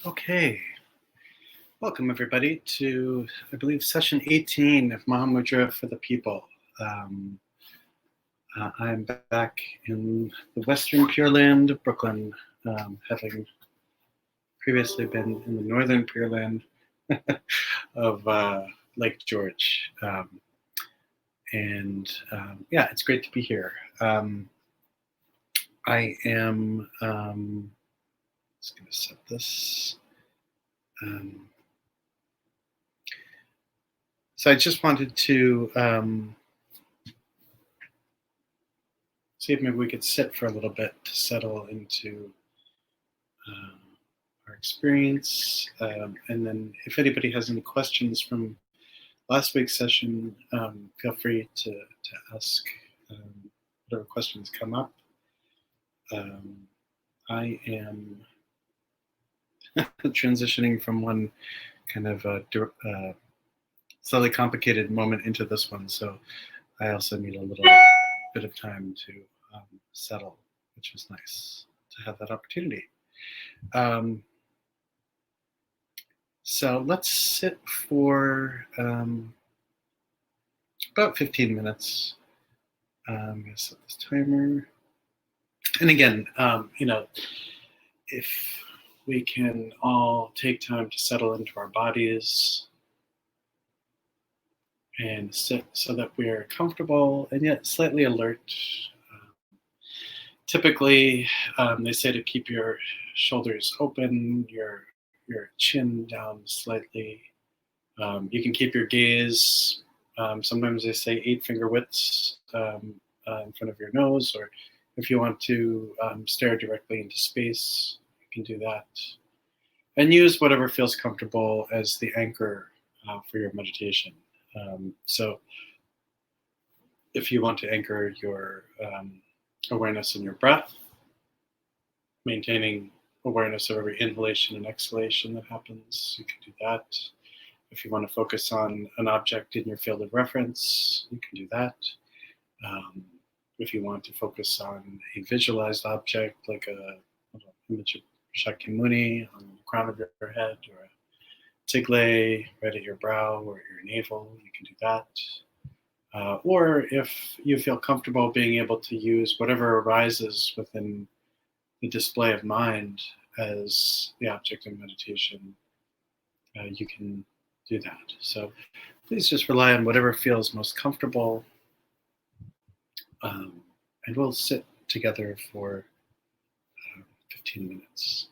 Okay, welcome everybody to, I believe, session 18 of Mahamudra for the People. I'm back in the Western Pure Land of Brooklyn, having previously been in the Northern Pure Land of Lake George. Yeah, it's great to be here. I am just going to set this. So I just wanted to see if maybe we could sit for a little bit to settle into our experience. And then if anybody has any questions from last week's session, feel free to ask whatever questions come up. I am transitioning from one kind of slightly complicated moment into this one, so I also need a little bit of time to settle, which was nice to have that opportunity. So let's sit for about 15 minutes. I'm going to set this timer. And again, if we can all take time to settle into our bodies and sit so that we are comfortable and yet slightly alert. Typically, they say to keep your shoulders open, your chin down slightly. You can keep your gaze. Sometimes they say 8-finger widths in front of your nose, or if you want to stare directly into space, you can do that. And use whatever feels comfortable as the anchor for your meditation. So if you want to anchor your awareness in your breath, maintaining awareness of every inhalation and exhalation that happens, you can do that. If you want to focus on an object in your field of reference, you can do that. If you want to focus on a visualized object, like a image of Shakyamuni on the crown of your head, or a tigle right at your brow or your navel, you can do that. Or if you feel comfortable being able to use whatever arises within the display of mind as the object of meditation, you can do that. So please just rely on whatever feels most comfortable. And we'll sit together for 15 minutes.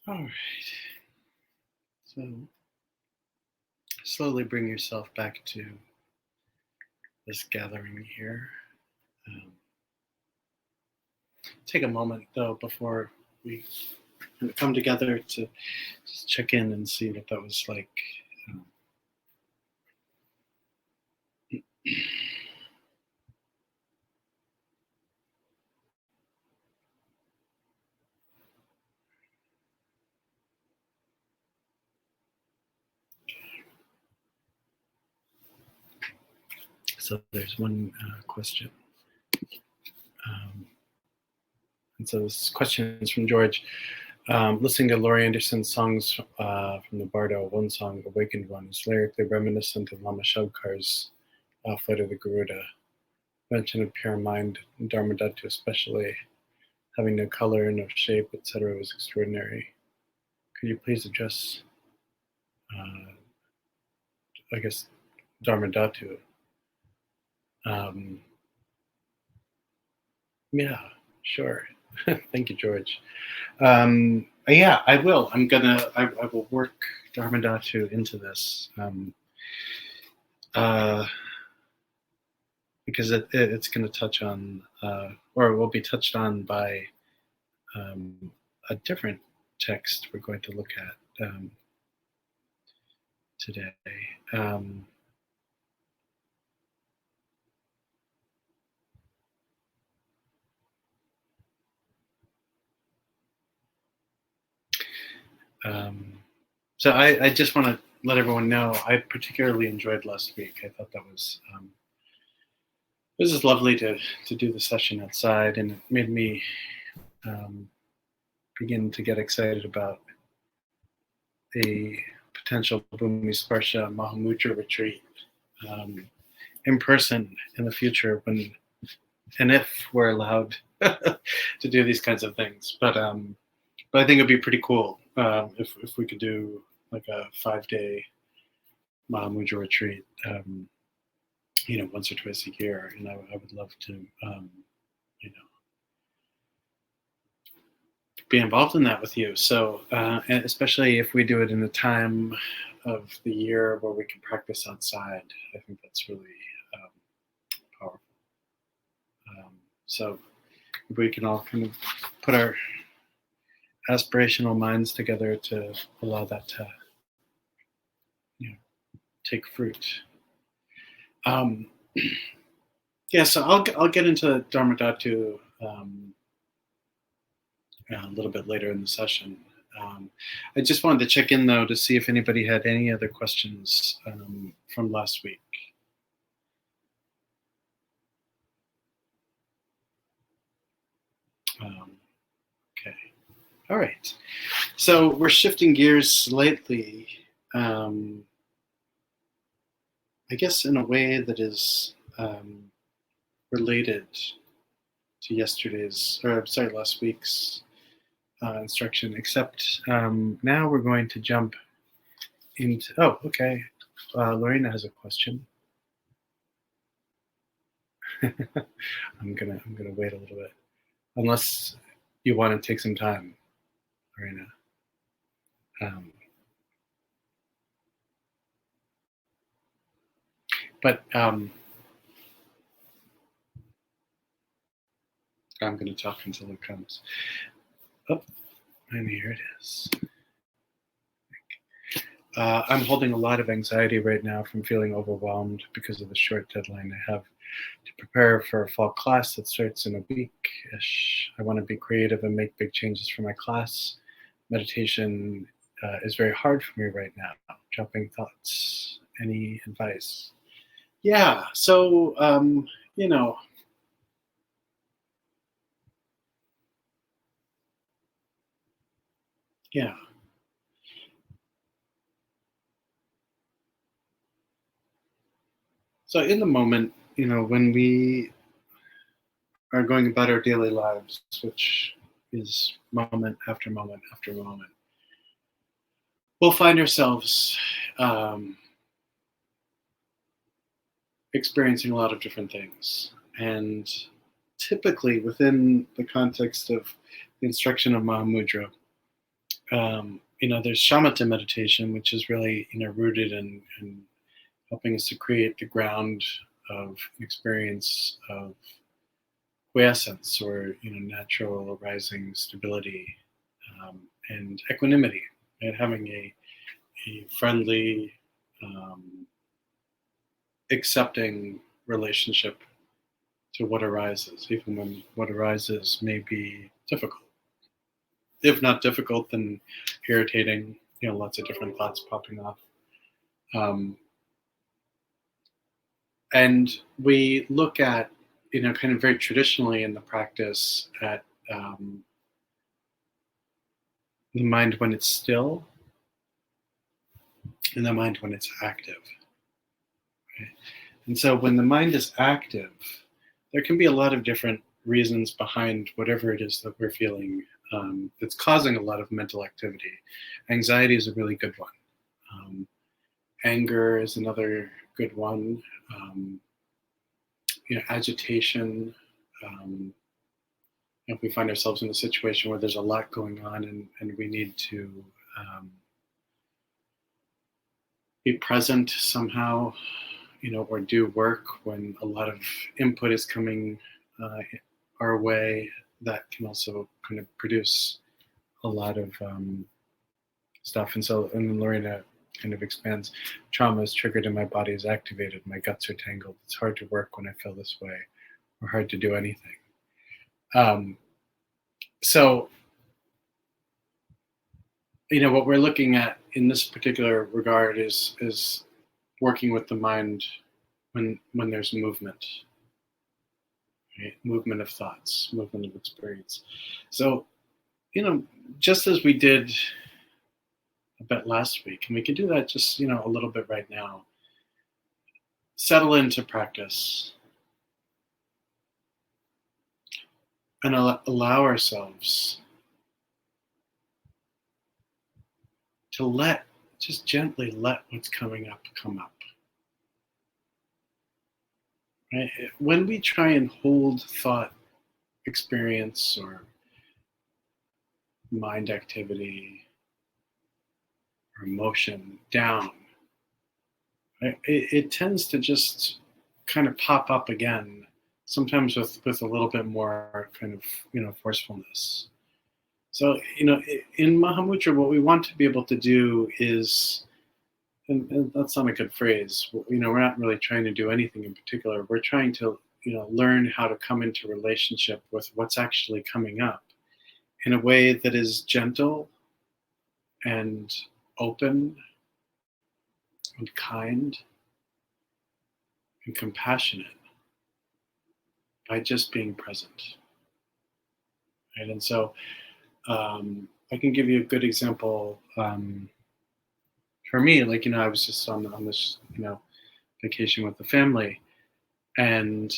All right. So slowly bring yourself back to this gathering here. Take a moment though before we come together to just check in and see what that was like. Um, so there's one question. And so this question is from George. Listening to Laurie Anderson's songs from the Bardo, one song, Awakened One, is lyrically reminiscent of Lama Shabkar's Flight of the Garuda. Mention of pure mind, and Dharmadhatu especially, having no color, no shape, etc., was extraordinary. Could you please address, I guess, Dharmadhatu? Yeah, sure. Thank you, George. Yeah, I will. I will work Dharmadhatu into this. Because it's going to touch on, or it will be touched on by a different text we're going to look at today. So I just want to let everyone know I particularly enjoyed last week. I thought that was this is lovely to do the session outside, and it made me begin to get excited about a potential Bhumi Sparsha Mahamudra retreat in person in the future when and if we're allowed to do these kinds of things. But I think it'd be pretty cool if we could do like a 5-day Mahamudra retreat, once or twice a year, and I would love to, be involved in that with you. So, and especially if we do it in a time of the year where we can practice outside, I think that's really powerful. So we can all kind of put our aspirational minds together to allow that to take fruit. Yeah, so I'll get into Dharmadhatu a little bit later in the session. I just wanted to check in though to see if anybody had any other questions from last week. Okay, all right. So we're shifting gears slightly, I guess in a way that is related to last week's instruction, except now we're going to jump into, oh, okay. Lorena has a question. I'm gonna wait a little bit, unless you want to take some time, Lorena. But I'm going to talk until it comes. Oh, and here it is. I'm holding a lot of anxiety right now from feeling overwhelmed because of the short deadline I have to prepare for a fall class that starts in a week-ish. I want to be creative and make big changes for my class. Meditation is very hard for me right now. Jumping thoughts. Any advice? Yeah, so, yeah. So in the moment, when we are going about our daily lives, which is moment after moment after moment, we'll find ourselves experiencing a lot of different things. And typically within the context of the instruction of Mahamudra, there's shamatha meditation, which is really, rooted in helping us to create the ground of an experience of quiescence, or natural arising stability, and equanimity, and having a friendly, um, accepting relationship to what arises, even when what arises may be difficult. If not difficult, then irritating, lots of different thoughts popping off. Um, and we look at, kind of very traditionally in the practice, at the mind when it's still and the mind when it's active. Right? And so when the mind is active, there can be a lot of different reasons behind whatever it is that we're feeling, that's causing a lot of mental activity. Anxiety is a really good one. Anger is another good one. Agitation. If we find ourselves in a situation where there's a lot going on, and we need to be present somehow, or do work when a lot of input is coming our way, that can also kind of produce a lot of stuff. And then Lorena kind of expands: trauma is triggered and my body is activated. My guts are tangled. It's hard to work when I feel this way, or hard to do anything. So, what we're looking at in this particular regard is working with the mind when there's movement, right? Movement of thoughts, movement of experience. So, just as we did a bit last week, and we can do that just, a little bit right now, settle into practice and allow ourselves to just gently let what's coming up come up. Right? When we try and hold thought, experience, or mind activity or emotion down, right, it tends to just kind of pop up again, sometimes with a little bit more kind of forcefulness. So, in Mahamudra, what we want to be able to do is, and that's not a good phrase, we're not really trying to do anything in particular. We're trying to, learn how to come into relationship with what's actually coming up in a way that is gentle and open and kind and compassionate, by just being present. Right? And so I can give you a good example. For me, I was just on this, vacation with the family, and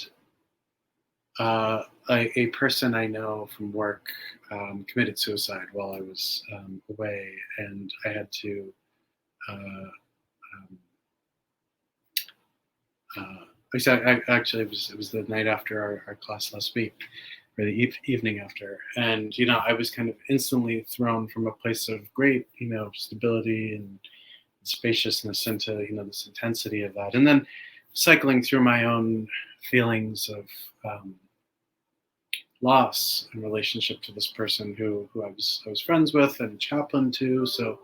a person I know from work committed suicide while I was away, and I had to actually, it was the night after our class last week, or the evening after, and I was kind of instantly thrown from a place of great stability and spaciousness into this intensity of that, and then cycling through my own feelings of loss in relationship to this person who I was friends with and chaplain to, so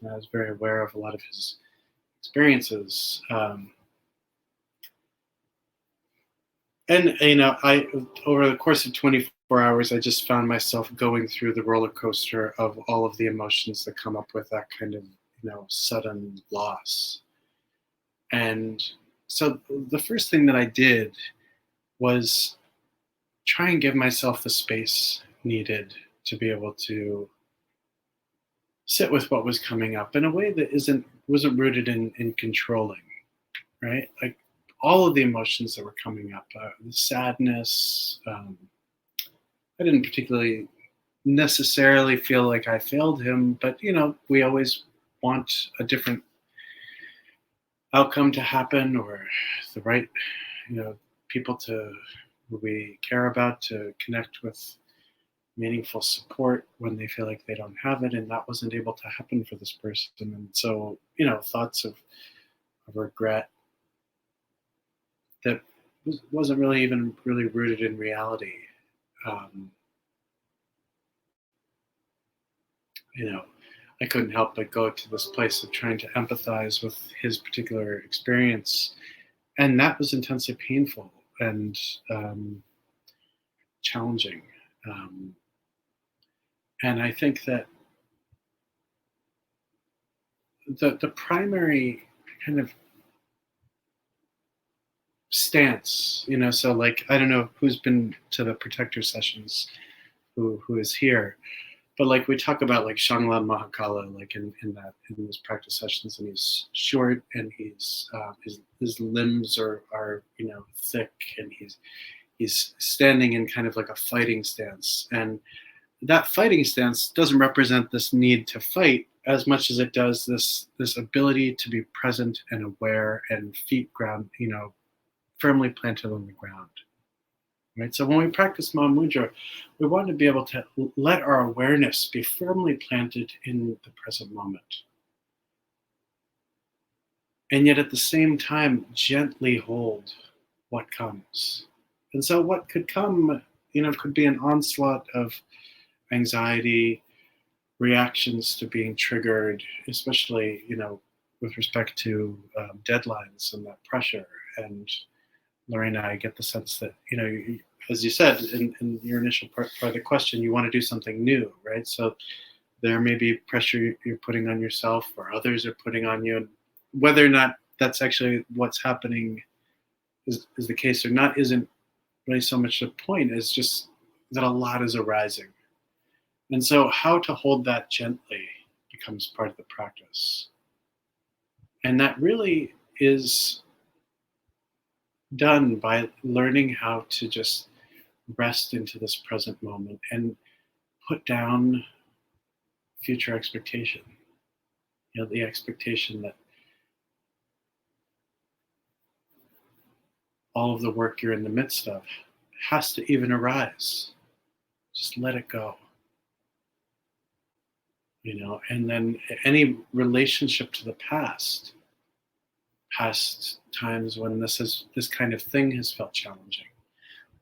I was very aware of a lot of his experiences. And I, over the course of 24 hours, I just found myself going through the roller coaster of all of the emotions that come up with that kind of sudden loss. And so the first thing that I did was try and give myself the space needed to be able to sit with what was coming up in a way that wasn't rooted in controlling, right? Like, all of the emotions that were coming up, the sadness. I didn't particularly necessarily feel like I failed him, but we always want a different outcome to happen, or the right, people who we care about to connect with meaningful support when they feel like they don't have it, and that wasn't able to happen for this person. And so, thoughts of regret that wasn't really even really rooted in reality. Um, you know, I couldn't help but go to this place of trying to empathize with his particular experience, and that was intensely painful and challenging. Um, and I think that the primary kind of stance, so like I don't know who's been to the protector sessions, who is here, but like we talk about like Shangla Mahakala, like in those practice sessions, and he's short and he's his limbs are thick, and he's standing in kind of like a fighting stance, and that fighting stance doesn't represent this need to fight as much as it does this ability to be present and aware and feet ground, firmly planted on the ground. Right? So when we practice Mahamudra, we want to be able to let our awareness be firmly planted in the present moment. And yet at the same time, gently hold what comes. And so what could come, could be an onslaught of anxiety, reactions to being triggered, especially, with respect to deadlines and that pressure. And Lorena, I get the sense that, as you said in your initial part of the question, you want to do something new, right? So there may be pressure you're putting on yourself or others are putting on you. And whether or not that's actually what's happening is the case or not isn't really so much the point. It's just that a lot is arising. And so how to hold that gently becomes part of the practice. And that really is done by learning how to just rest into this present moment and put down future expectation. The expectation that all of the work you're in the midst of has to even arise. Just let it go. And then any relationship to the past times when this kind of thing has felt challenging,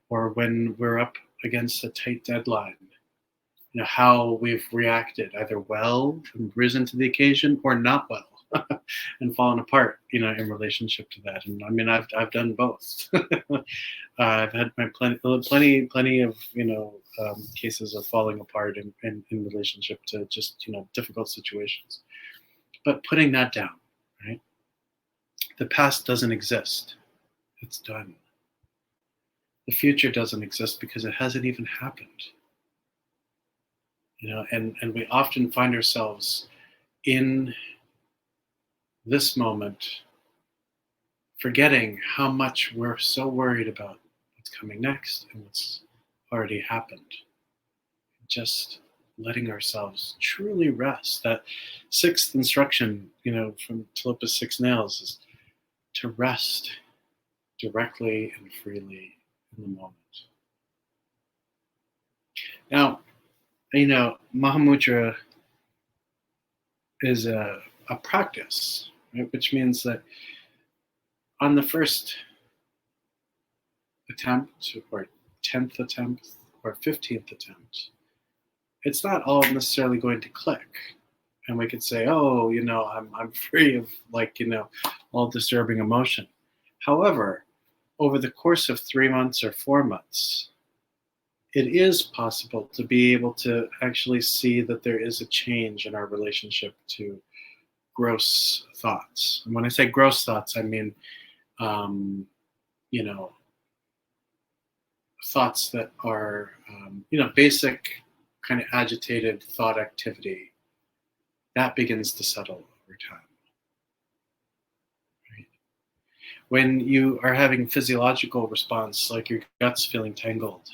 or when we're up against a tight deadline, how we've reacted either well and risen to the occasion or not well and fallen apart, in relationship to that. And I mean, I've done both. I've had my plenty of, cases of falling apart in relationship to just, difficult situations, but putting that down, right? The past doesn't exist. It's done. The future doesn't exist because it hasn't even happened. And we often find ourselves in this moment forgetting how much we're so worried about what's coming next and what's already happened. Just letting ourselves truly rest. That sixth instruction, from Tilipa's Six Nails is to rest directly and freely in the moment. Now, Mahamudra is a practice, right? Which means that on the first attempt, or 10th attempt, or 15th attempt, it's not all necessarily going to click. And we could say, oh, I'm free of all disturbing emotion. However, over the course of 3 months or 4 months, it is possible to be able to actually see that there is a change in our relationship to gross thoughts. And when I say gross thoughts, I mean, thoughts that are, basic kind of agitated thought activity. That begins to settle over time. Right? When you are having physiological response, like your gut's feeling tangled,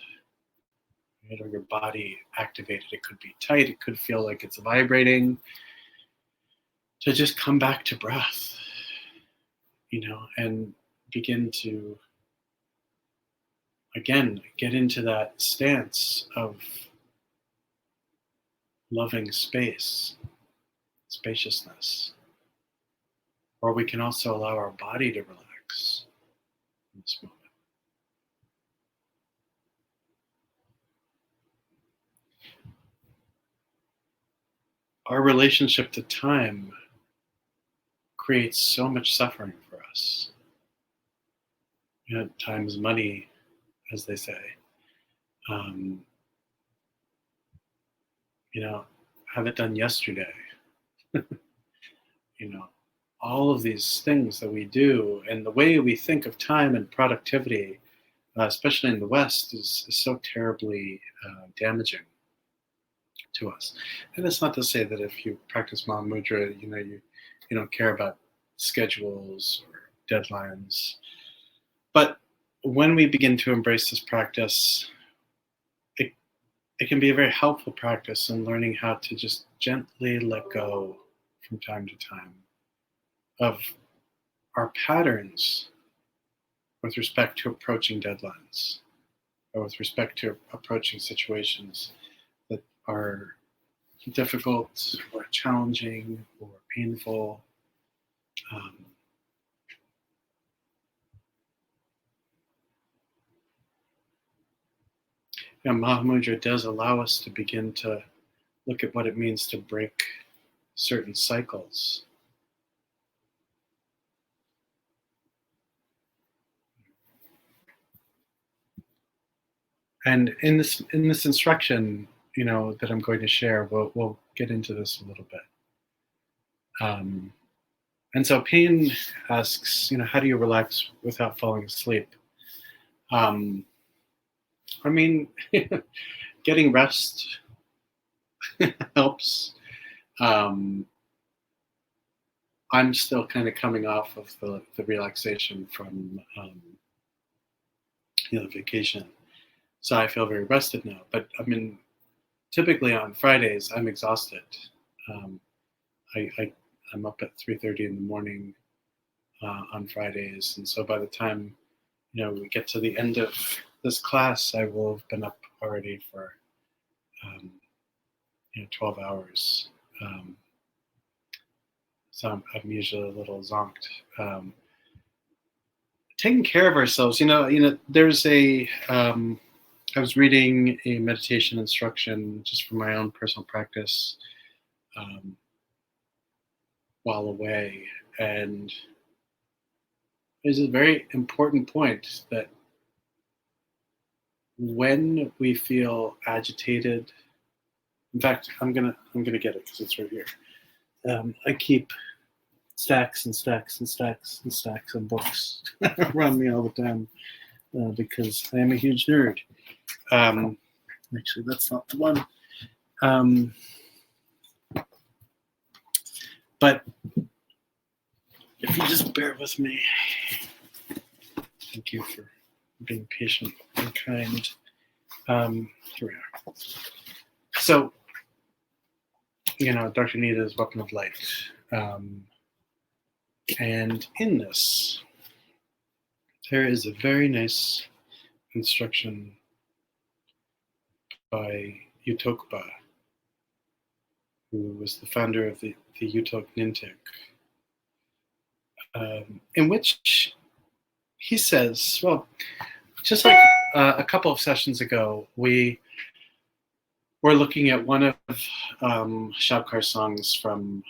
right, or your body activated, it could be tight, it could feel like it's vibrating, to just come back to breath, and begin to, again, get into that stance of loving space, spaciousness. Or we can also allow our body to relax in this moment. Our relationship to time creates so much suffering for us. Time is money, as they say. Um, have it done yesterday. you know, all of these things that we do and the way we think of time and productivity, especially in the West, is so terribly damaging to us. And it's not to say that if you practice Mahamudra, you don't care about schedules or deadlines. But when we begin to embrace this practice, it can be a very helpful practice in learning how to just gently let go from time to time of our patterns with respect to approaching deadlines or with respect to approaching situations that are difficult or challenging or painful. Mahamudra does allow us to begin to look at what it means to break certain cycles. And in this instruction, that I'm going to share, we'll get into this a little bit. And so Payne asks, how do you relax without falling asleep? Getting rest helps. I'm still kind of coming off of the relaxation from vacation, so I feel very rested now. But typically on Fridays I'm exhausted. I'm up at 3:30 in the morning on Fridays, and so by the time we get to the end of this class, I will have been up already for 12 hours. So I'm usually a little zonked. Taking care of ourselves, there's I was reading a meditation instruction just for my own personal practice while away, and there's a very important point that when we feel agitated, in fact, I'm gonna get it because it's right here. I keep stacks and stacks and stacks and stacks of books around me all the time because I am a huge nerd. Actually, that's not the one. But if you just bear with me, thank you for being patient and kind. Here we are. So, Dr. Nita's Weapon of Light. And in this, there is a very nice instruction by Utokpa, who was the founder of the Utok Nintik, in which he says, well, just like a couple of sessions ago, we were looking at one of Shabkar's songs from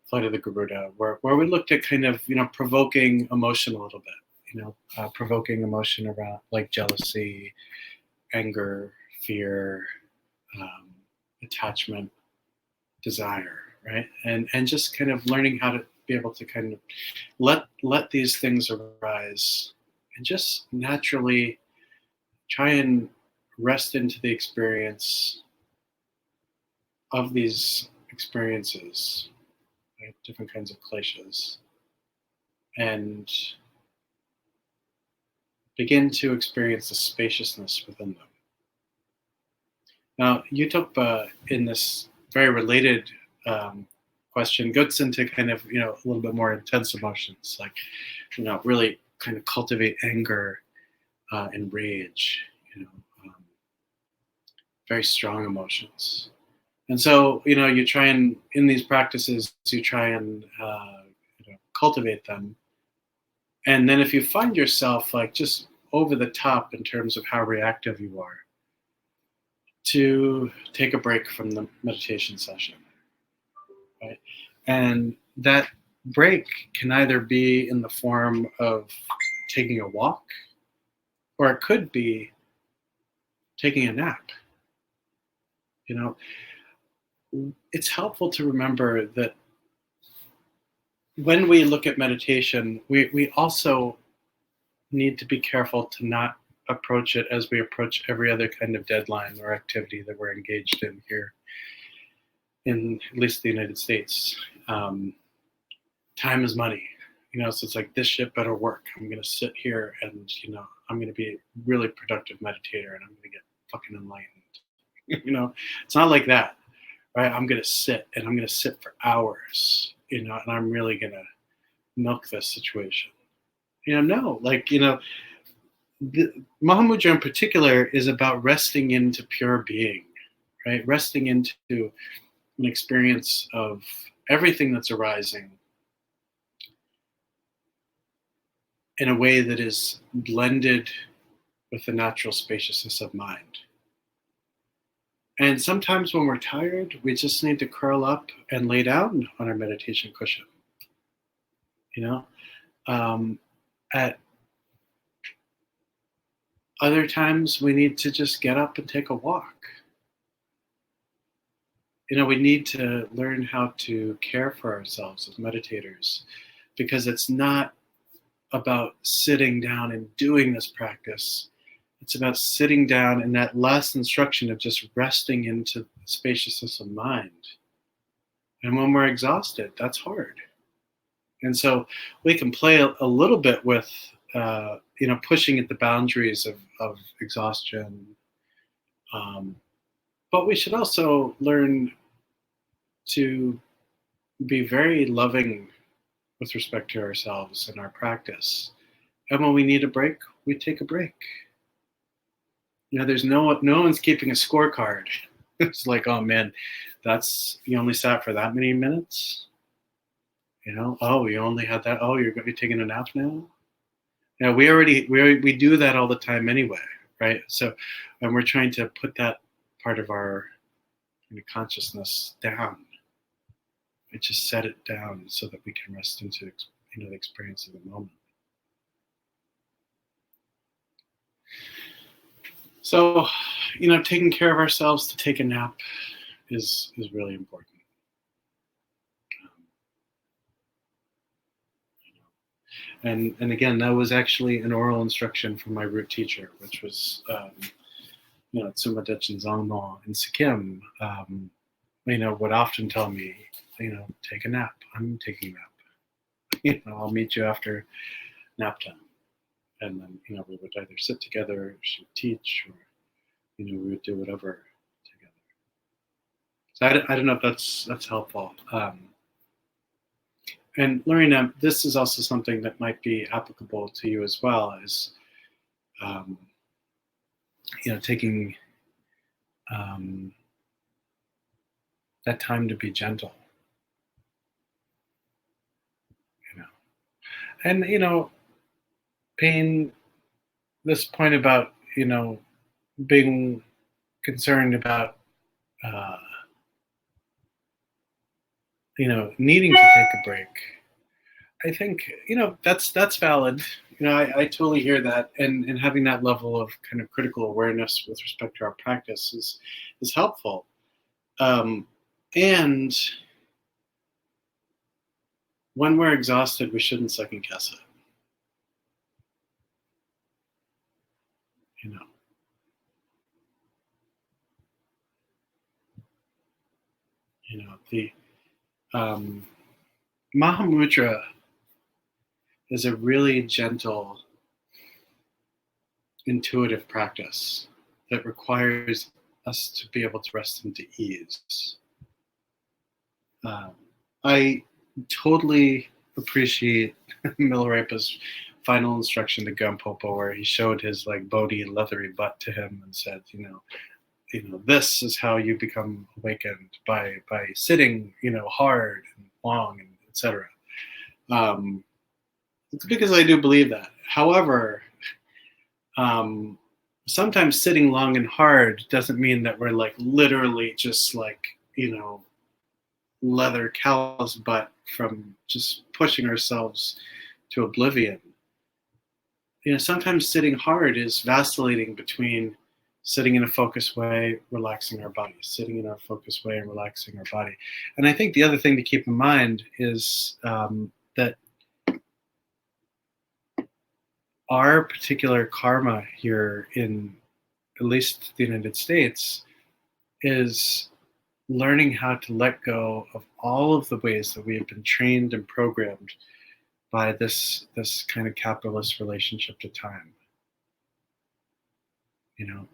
Flight of the Garuda, where we looked at kind of, provoking emotion a little bit, provoking emotion around like jealousy, anger, fear, attachment, desire, right? And just kind of learning how to be able to kind of let these things arise and just naturally try and rest into the experience of these experiences, right? Different kinds of kleshas, and begin to experience the spaciousness within them. Now, Utokpa, in this very related question, goes into kind of, a little bit more intense emotions, like, really kind of cultivate anger and rage, very strong emotions. And so, you try and, in these practices, you try and cultivate them. And then if you find yourself like just over the top in terms of how reactive you are, to take a break from the meditation session, right? And that break can either be in the form of taking a walk, or it could be taking a nap. It's helpful to remember that when we look at meditation, we also need to be careful to not approach it as we approach every other kind of deadline or activity that we're engaged in here in at least the United States. Time is money, so it's like, this shit better work. I'm going to sit here and, I'm going to be a really productive meditator and I'm going to get fucking enlightened. It's not like that, right? I'm going to sit and I'm going to sit for hours, and I'm really going to milk this situation. No, Mahamudra in particular is about resting into pure being, right? Resting into an experience of everything that's arising in a way that is blended with the natural spaciousness of mind. And sometimes when we're tired, we just need to curl up and lay down on our meditation cushion. At other times, we need to just get up and take a walk. We need to learn how to care for ourselves as meditators, because it's not about sitting down and doing this practice. It's about sitting down in that last instruction of just resting into the spaciousness of mind. And when we're exhausted, that's hard. And so we can play a little bit with, pushing at the boundaries of exhaustion. But we should also learn to be very loving with respect to ourselves and our practice. And when we need a break, we take a break. There's no one's keeping a scorecard. It's like, oh man, you only sat for that many minutes. Oh, you only had that. Oh, you're going to be taking a nap now. We do that all the time anyway, right? So, and we're trying to put that part of our consciousness down. We just set it down so that we can rest into the experience of the moment. So, taking care of ourselves to take a nap is really important. And again, that was actually an oral instruction from my root teacher, which was, Tsuma Dechen Zangmo in Sikkim, would often tell me, take a nap. I'm taking a nap. I'll meet you after nap time. And then, we would either sit together, or she would teach, or, we would do whatever together. So I don't know if that's helpful. And Lorena, this is also something that might be applicable to you as well, is, taking that time to be gentle. And, being this point about, being concerned about, needing to take a break. I think, that's valid. I totally hear that. And having that level of kind of critical awareness with respect to our practice is helpful. And when we're exhausted, we shouldn't second guess it. The Mahamudra is a really gentle, intuitive practice that requires us to be able to rest into ease. I totally appreciate Milarepa's final instruction to Gampopa, where he showed his bodhi leathery butt to him and said, this is how you become awakened, by sitting, hard and long, and etc. It's because I do believe that. However, sometimes sitting long and hard doesn't mean that we're like literally just like, leather cow's butt from just pushing ourselves to oblivion. Sometimes sitting hard is vacillating between sitting in a focused way, relaxing our body, sitting in a focused way and relaxing our body. And I think the other thing to keep in mind is that our particular karma here in at least the United States is learning how to let go of all of the ways that we have been trained and programmed by this kind of capitalist relationship to time.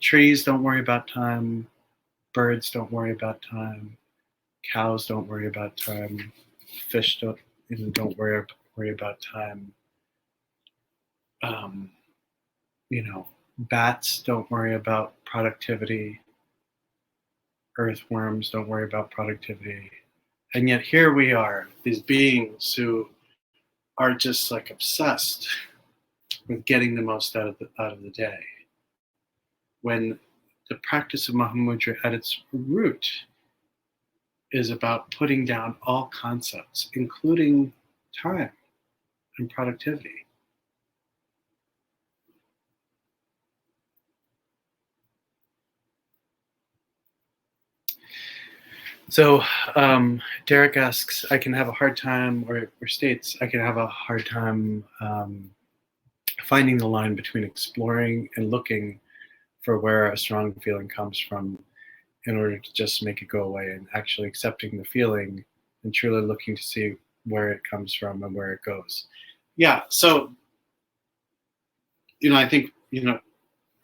Trees don't worry about time, birds don't worry about time, cows don't worry about time, fish don't worry about time. Bats don't worry about productivity. Earthworms don't worry about productivity. And yet here we are, these beings who are just like obsessed with getting the most out of the day. When the practice of Mahamudra at its root is about putting down all concepts, including time and productivity. So Derek asks, I can have a hard time, or states, I can have a hard time finding the line between exploring and looking for where a strong feeling comes from in order to just make it go away, and actually accepting the feeling and truly looking to see where it comes from and where it goes. Yeah, so, I think,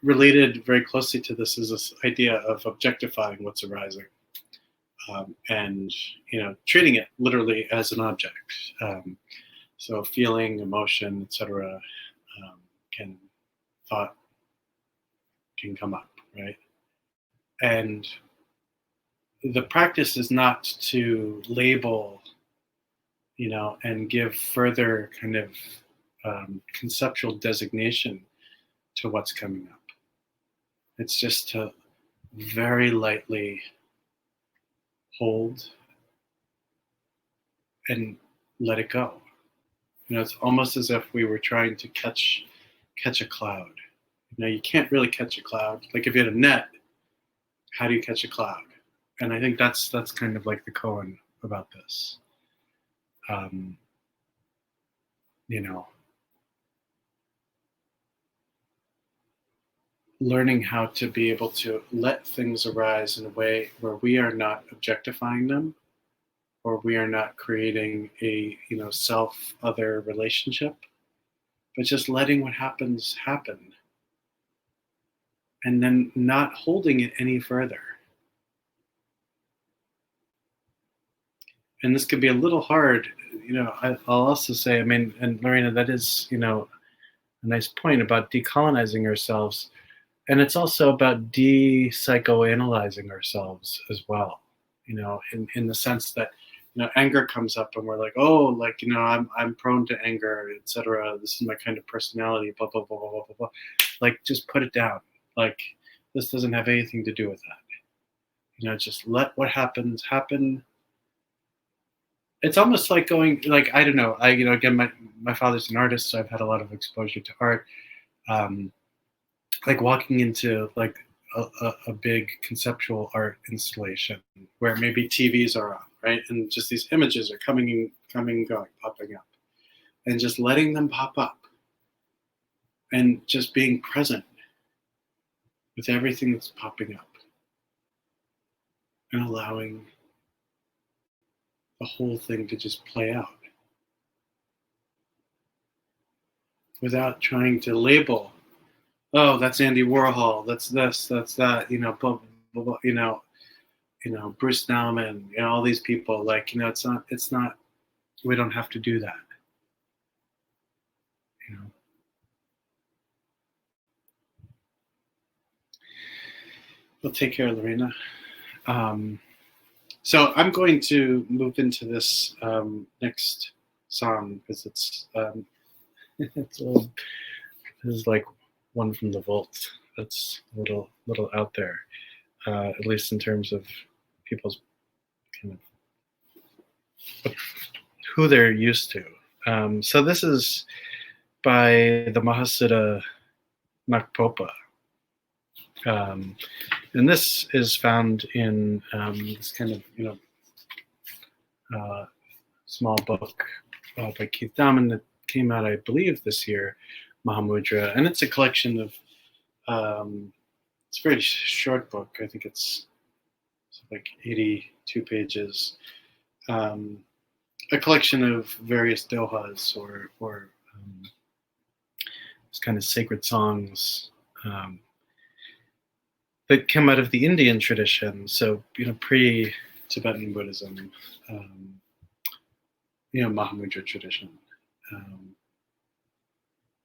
related very closely to this is this idea of objectifying what's arising. And treating it literally as an object. So feeling, emotion, etc. Thought can come up, right? And the practice is not to label, and give further kind of conceptual designation to what's coming up. It's just to very lightly hold and let it go. It's almost as if we were trying to catch a cloud. You can't really catch a cloud. Like if you had a net, how do you catch a cloud? And I think that's kind of like the koan about this. Learning how to be able to let things arise in a way where we are not objectifying them, or we are not creating a self-other relationship, but just letting what happens happen, and then not holding it any further. And this could be a little hard, I'll also say, and Lorena, that is, a nice point about decolonizing ourselves. And it's also about de-psychoanalyzing ourselves as well, in the sense that, anger comes up and we're like, oh, like, I'm prone to anger, etc. This is my kind of personality, blah, blah, blah, blah, blah, blah. Like, just put it down. Like, this doesn't have anything to do with that. Just let what happens happen. It's almost like going, like, I don't know. Again, my father's an artist, so I've had a lot of exposure to art. Like walking into like a big conceptual art installation where maybe TVs are on, right? And just these images are coming and going, popping up. And just letting them pop up. And just being present with everything that's popping up. And allowing the whole thing to just play out. Without trying to label, oh, that's Andy Warhol, that's this, that's that, blah, blah, blah, Bruce Nauman, all these people, like, it's not, we don't have to do that. Well, take care, Lorena. So I'm going to move into this next song because it's it's a little, this is like one from the vault. That's a little out there, at least in terms of people's kind of who they're used to. So this is by the Mahasiddha Nakpopa. And this is found in this kind of, small book by Keith Daman that came out, I believe, this year, Mahamudra. And it's a collection of, it's a very short book. I think it's like 82 pages. A collection of various dohas or kind of sacred songs that come out of the Indian tradition. So, pre-Tibetan Buddhism, Mahamudra tradition.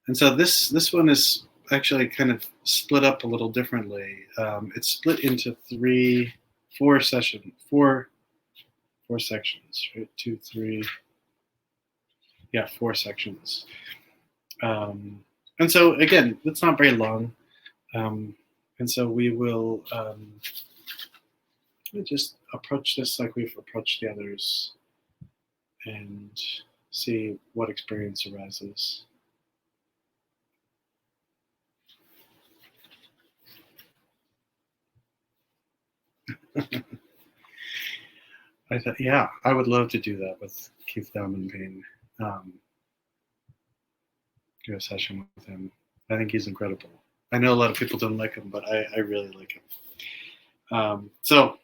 And so this one is actually kind of split up a little differently. It's split into four sections, right? 2, 3, four sections. And so again, it's not very long. And so we will just approach this like we've approached the others and see what experience arises. I thought, I would love to do that with Keith Daman Payne. Do a session with him. I think he's incredible. I know a lot of people don't like him, but I really like him. So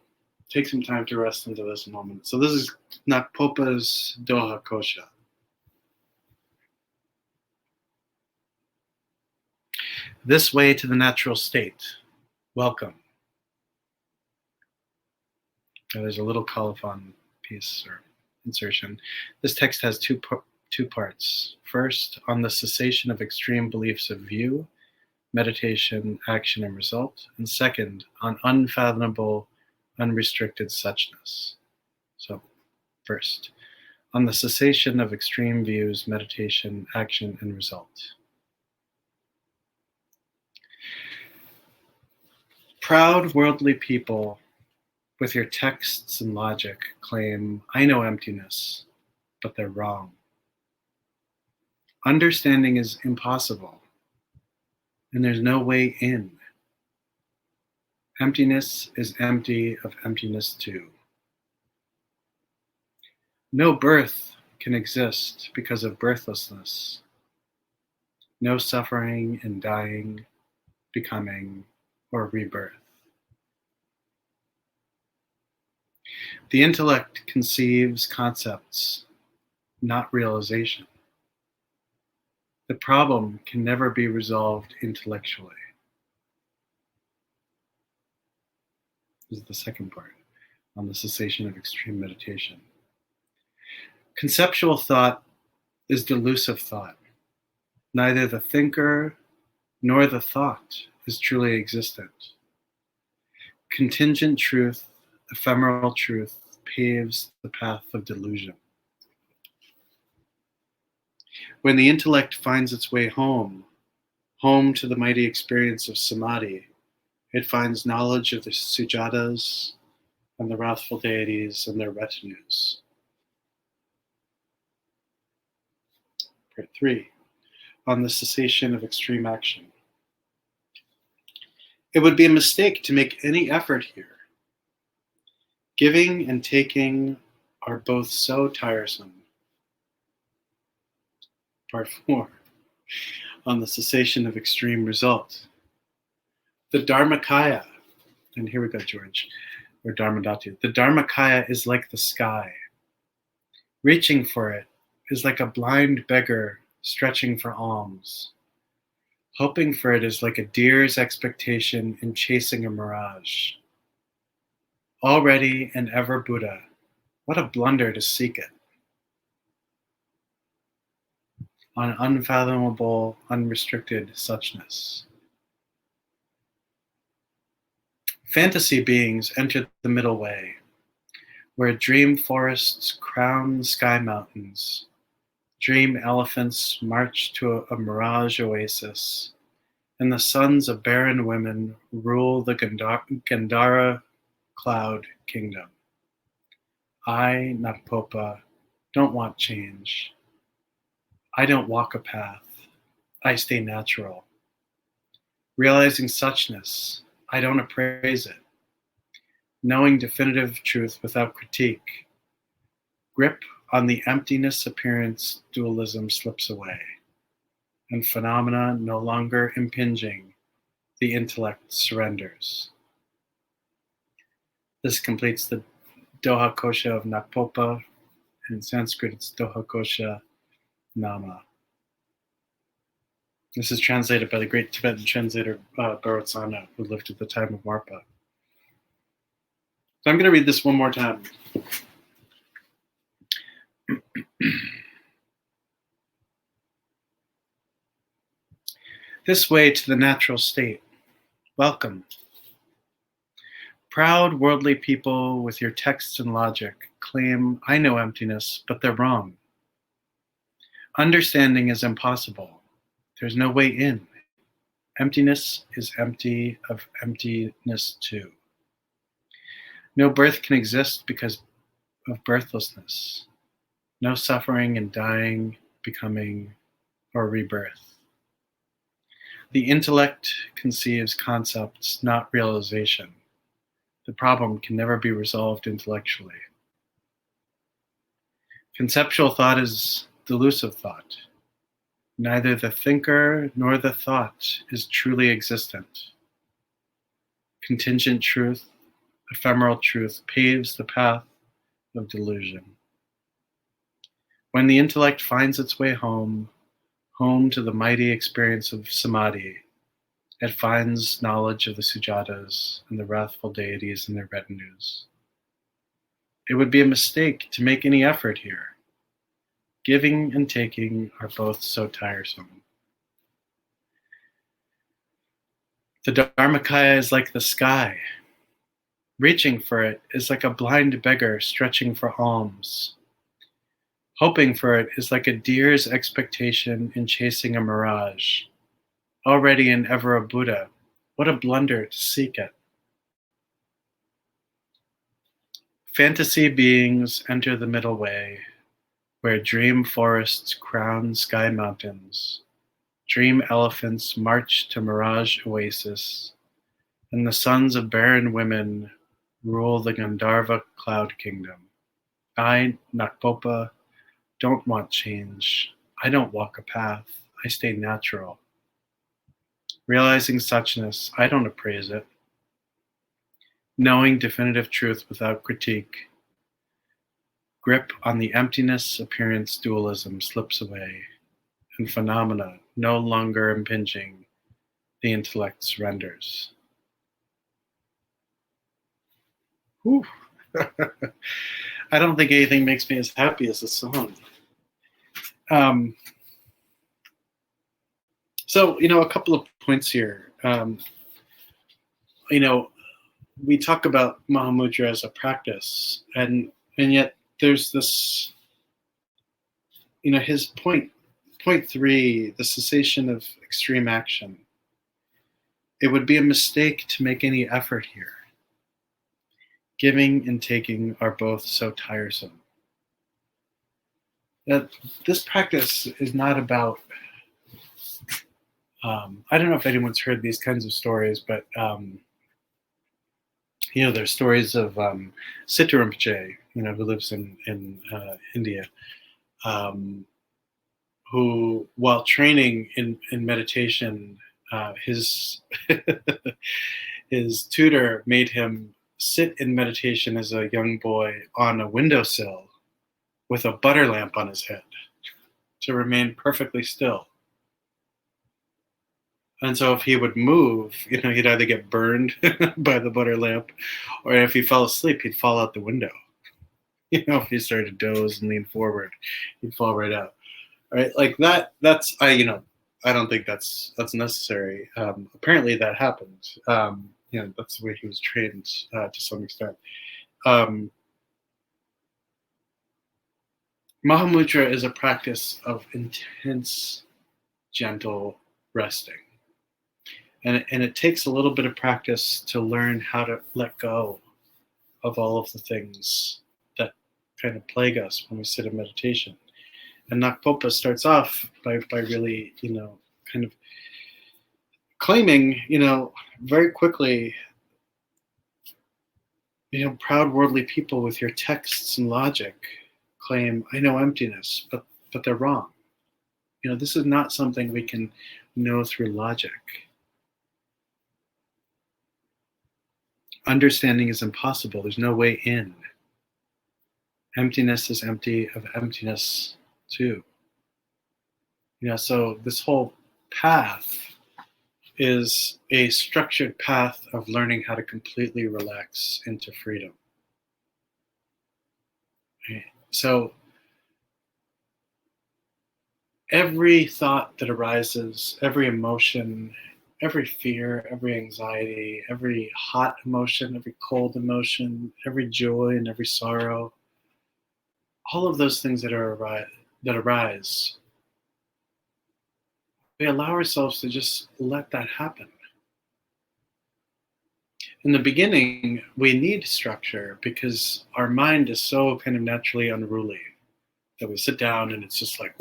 take some time to rest into this moment. So this is Nakpopa's Doha Kosha. This way to the natural state. Welcome. Now there's a little colophon piece or insertion. This text has two parts. First, on the cessation of extreme beliefs of view, meditation, action, and result. And second, on unfathomable, unrestricted suchness. So, first, on the cessation of extreme views, meditation, action, and result. Proud, worldly people, with your texts and logic, claim, I know emptiness, but they're wrong. Understanding is impossible, and there's no way in. Emptiness is empty of emptiness too. No birth can exist because of birthlessness. No suffering and dying, becoming, or rebirth. The intellect conceives concepts, not realization. The problem can never be resolved intellectually. This is the second part, on the cessation of extreme meditation. Conceptual thought is delusive thought. Neither the thinker nor the thought is truly existent. Contingent truth, ephemeral truth, paves the path of delusion. When the intellect finds its way home to the mighty experience of samadhi, it finds knowledge of the sujatas and the wrathful deities and their retinues. Part 3, on the cessation of extreme action. It would be a mistake to make any effort here. Giving and taking are both so tiresome. Part 4, on the cessation of extreme result. The Dharmakaya, and here we go, George, or Dharmadhatu. The Dharmakaya is like the sky. Reaching for it is like a blind beggar stretching for alms. Hoping for it is like a deer's expectation in chasing a mirage. Already and ever Buddha, what a blunder to seek it. On unfathomable, unrestricted suchness. Fantasy beings enter the middle way, where dream forests crown sky mountains. Dream elephants march to a mirage oasis, and the sons of barren women rule the Gandhara cloud kingdom. I, Nakpopa, don't want change. I don't walk a path. I stay natural. Realizing suchness, I don't appraise it. Knowing definitive truth without critique, grip on the emptiness appearance dualism slips away, and phenomena no longer impinging, the intellect surrenders. This completes the Doha Kosha of Nakpopa. In Sanskrit, it's Doha Kosha Nama. This is translated by the great Tibetan translator Bharotsana, who lived at the time of Marpa. So I'm going to read this one more time. This way to the natural state. Welcome. Proud worldly people with your texts and logic claim, I know emptiness, but they're wrong. Understanding is impossible. There's no way in. Emptiness is empty of emptiness too. No birth can exist because of birthlessness. No suffering and dying, becoming, or rebirth. The intellect conceives concepts, not realization. The problem can never be resolved intellectually. Conceptual thought is delusive thought. Neither the thinker nor the thought is truly existent. Contingent truth, ephemeral truth, paves the path of delusion. When the intellect finds its way home to the mighty experience of samadhi, it finds knowledge of the sujatas and the wrathful deities and their retinues. It would be a mistake to make any effort here. Giving and taking are both so tiresome. The Dharmakaya is like the sky. Reaching for it is like a blind beggar stretching for alms. Hoping for it is like a deer's expectation in chasing a mirage. Already and ever a Buddha, what a blunder to seek it. Fantasy beings enter the middle way, where dream forests crown sky mountains. Dream elephants march to mirage oasis, and the sons of barren women rule the Gandharva cloud kingdom. I, Nakpopa, don't want change. I don't walk a path. I stay natural. Realizing suchness, I don't appraise it. Knowing definitive truth without critique, grip on the emptiness appearance dualism slips away, and phenomena no longer impinging, the intellect surrenders. Whew. I don't think anything makes me as happy as this song. So, a couple of points here. We talk about Mahamudra as a practice, and yet there's this, his point 3, the cessation of extreme action. It would be a mistake to make any effort here. Giving and taking are both so tiresome. That this practice is not about, I don't know if anyone's heard these kinds of stories, but there's stories of Siddha Rinpoche, who lives in India, who, while training in meditation, his his tutor made him sit in meditation as a young boy on a windowsill with a butter lamp on his head to remain perfectly still. And so if he would move, he'd either get burned by the butter lamp, or if he fell asleep, he'd fall out the window. If he started to doze and lean forward, he'd fall right out. Right? Like that, I don't think that's necessary. Apparently that happened. that's the way he was trained to some extent. Um, Mahamudra is a practice of intense, gentle resting. And it takes a little bit of practice to learn how to let go of all of the things that kind of plague us when we sit in meditation. And Nakpopa starts off by really, kind of claiming, very quickly, proud worldly people with your texts and logic claim, I know emptiness, but they're wrong. This is not something we can know through logic. Understanding is impossible. There's no way in. Emptiness is empty of emptiness too. So this whole path is a structured path of learning how to completely relax into freedom. Right? So every thought that arises, every emotion, every fear, every anxiety, every hot emotion, every cold emotion, every joy and every sorrow, all of those things that arise, we allow ourselves to just let that happen. In the beginning, we need structure because our mind is so kind of naturally unruly that we sit down and it's just like,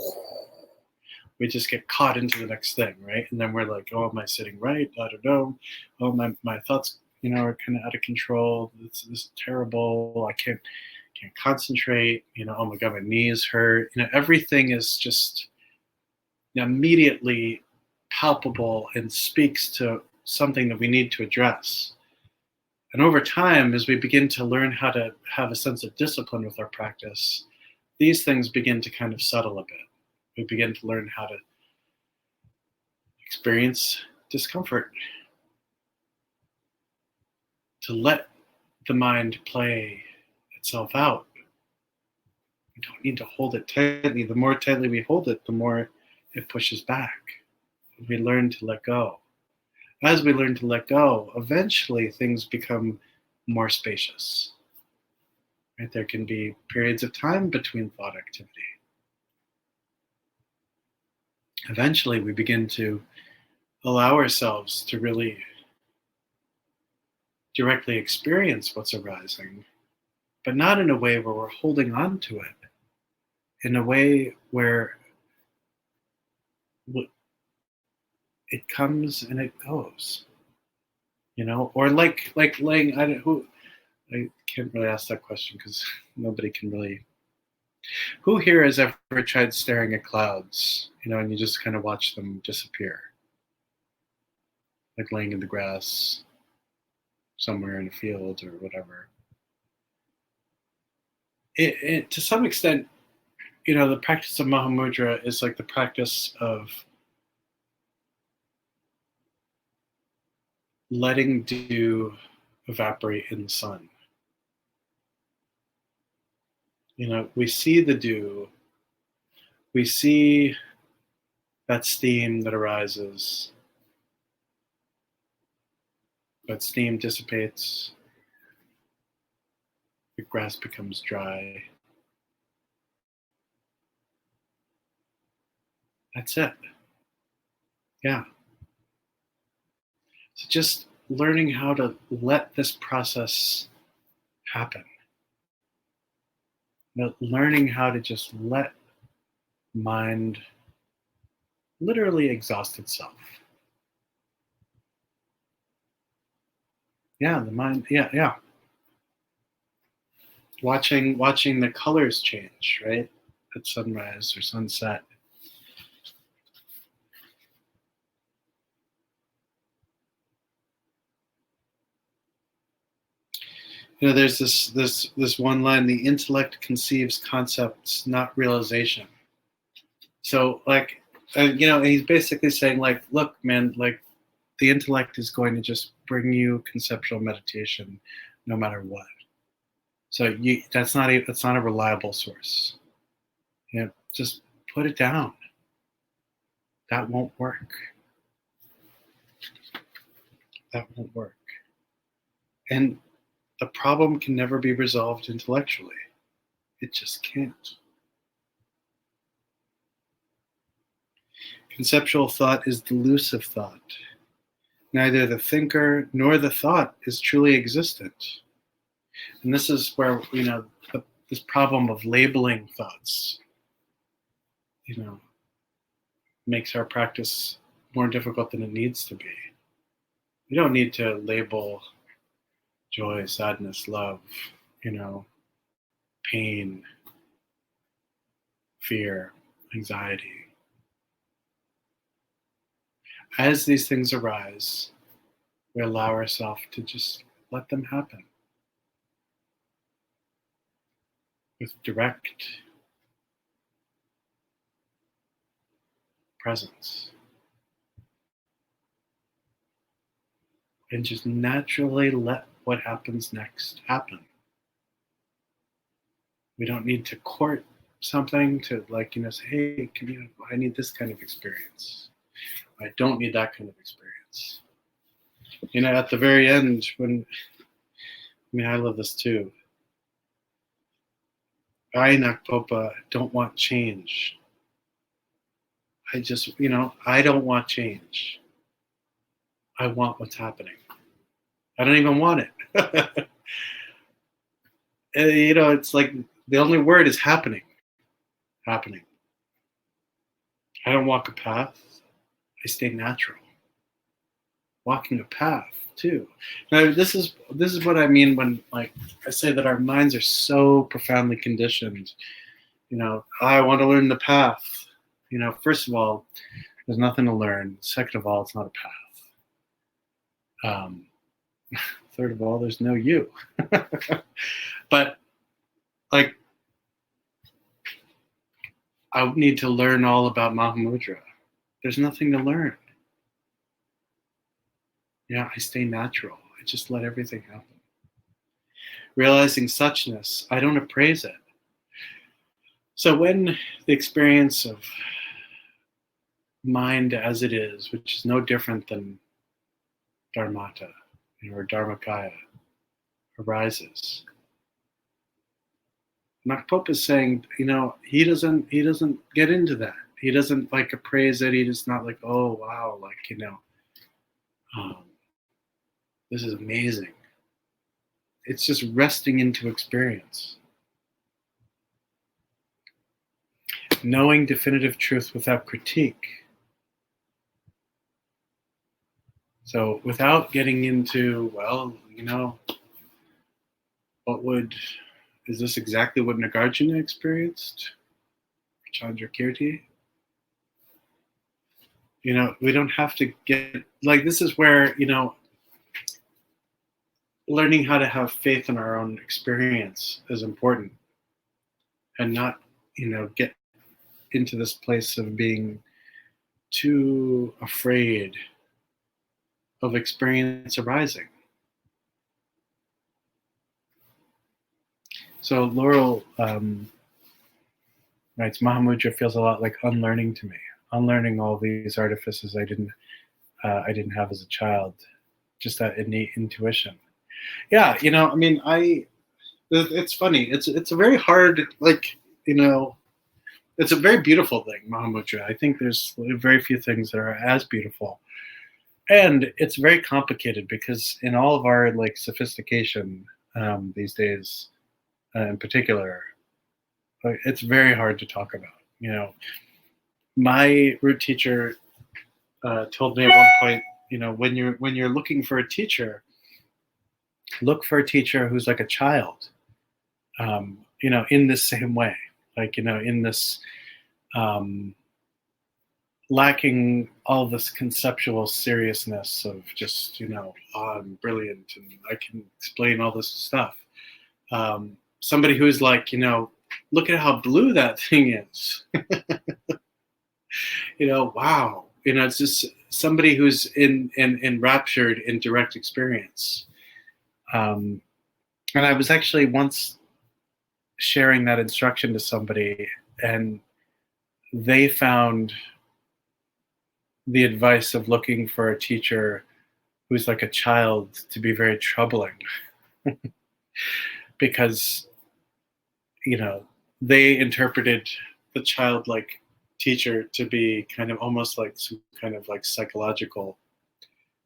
we just get caught into the next thing, right? And then we're like, oh, am I sitting right? I don't know. Oh, my thoughts, are kind of out of control. This is terrible. I can't concentrate. Oh my God, my knees hurt. Everything is just immediately palpable and speaks to something that we need to address. And over time, as we begin to learn how to have a sense of discipline with our practice, these things begin to kind of settle a bit. We begin to learn how to experience discomfort, to let the mind play itself out. We don't need to hold it tightly. The more tightly we hold it, the more it pushes back. We learn to let go. As we learn to let go, eventually things become more spacious. Right? There can be periods of time between thought activity. Eventually, we begin to allow ourselves to really directly experience what's arising, but not in a way where we're holding on to it, in a way where it comes and it goes, or like laying. I can't really ask that question because nobody can really. Who here has ever tried staring at clouds, and you just kind of watch them disappear, like laying in the grass somewhere in a field or whatever? It to some extent, the practice of Mahamudra is like the practice of letting dew evaporate in the sun. We see the dew, we see that steam that arises, that steam dissipates, the grass becomes dry. That's it. Yeah. So just learning how to let this process happen. Learning how to just let mind literally exhaust itself. Yeah, the mind, yeah. Watching the colors change, right? At sunrise or sunset. There's this one line: the intellect conceives concepts, not realization. So, like, he's basically saying, like, look, man, like, the intellect is going to just bring you conceptual meditation, no matter what. So that's not a reliable source. Just put it down. That won't work. That won't work. And the problem can never be resolved intellectually. It just can't. Conceptual thought is delusive thought. Neither the thinker nor the thought is truly existent. And this is where, this problem of labeling thoughts, makes our practice more difficult than it needs to be. We don't need to label joy, sadness, love, pain, fear, anxiety. As these things arise, we allow ourselves to just let them happen with direct presence. And just naturally let what happens next happen. We don't need to court something to say, hey, I need this kind of experience. I don't need that kind of experience. At the very end, I love this too. I, Nakpopa, don't want change. I just, I don't want change. I want what's happening. I don't even want it. It's like the only word is happening. Happening. I don't walk a path. I stay natural. Walking a path too. Now, this is what I mean when I say that our minds are so profoundly conditioned. I want to learn the path. First of all, there's nothing to learn. Second of all, it's not a path. Third of all, there's no you. But I need to learn all about Mahamudra. There's nothing to learn. I stay natural. I just let everything happen. Realizing suchness, I don't appraise it. So when the experience of mind as it is, which is no different than dharmata or dharmakaya, arises, Nakpopa is saying, he doesn't get into that. He doesn't appraise it. He just not oh wow, this is amazing. It's just resting into experience. Knowing definitive truth without critique. So without getting into, is this exactly what Nagarjuna experienced? Chandrakirti? We don't have to get, this is where, learning how to have faith in our own experience is important. And not, get into this place of being too afraid of experience arising. So Laurel writes, Mahamudra feels a lot like unlearning to me. Unlearning all these artifices I didn't have as a child. Just that innate intuition. Yeah, it's funny. It's a very hard, it's a very beautiful thing, Mahamudra. I think there's very few things that are as beautiful. And it's very complicated because in all of our sophistication these days, in particular, it's very hard to talk about. My root teacher told me at one point, when you're looking for a teacher, look for a teacher who's like a child, in this same way, in this lacking all this conceptual seriousness of just, I'm brilliant and I can explain all this stuff. Somebody who's look at how blue that thing is. Wow. It's just somebody who's enraptured in direct experience. And I was actually once sharing that instruction to somebody, and they found the advice of looking for a teacher who's like a child to be very troubling because, you know, they interpreted the childlike teacher to be kind of almost like some kind of like psychological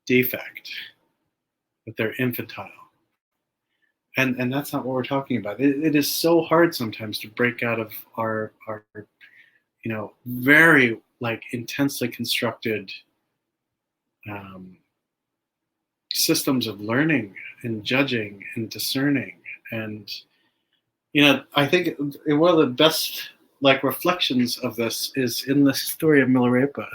defect, that they're infantile. And that's not what we're talking about. It is so hard sometimes to break out of our very like intensely constructed um, systems of learning and judging and discerning. And I think one of the best like reflections of this is in the story of Milarepa,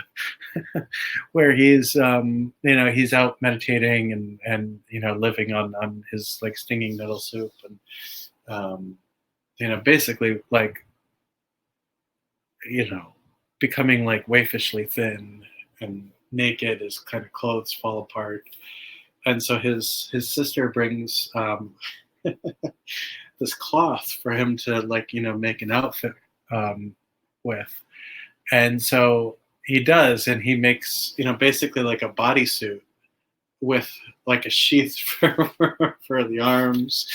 where he's out meditating and living on his like stinging nettle soup, and basically like becoming like waifishly thin and naked, his kind of clothes fall apart. And so his sister brings this cloth for him to like make an outfit with. And so he does, and he makes basically like a bodysuit with like a sheath for the arms,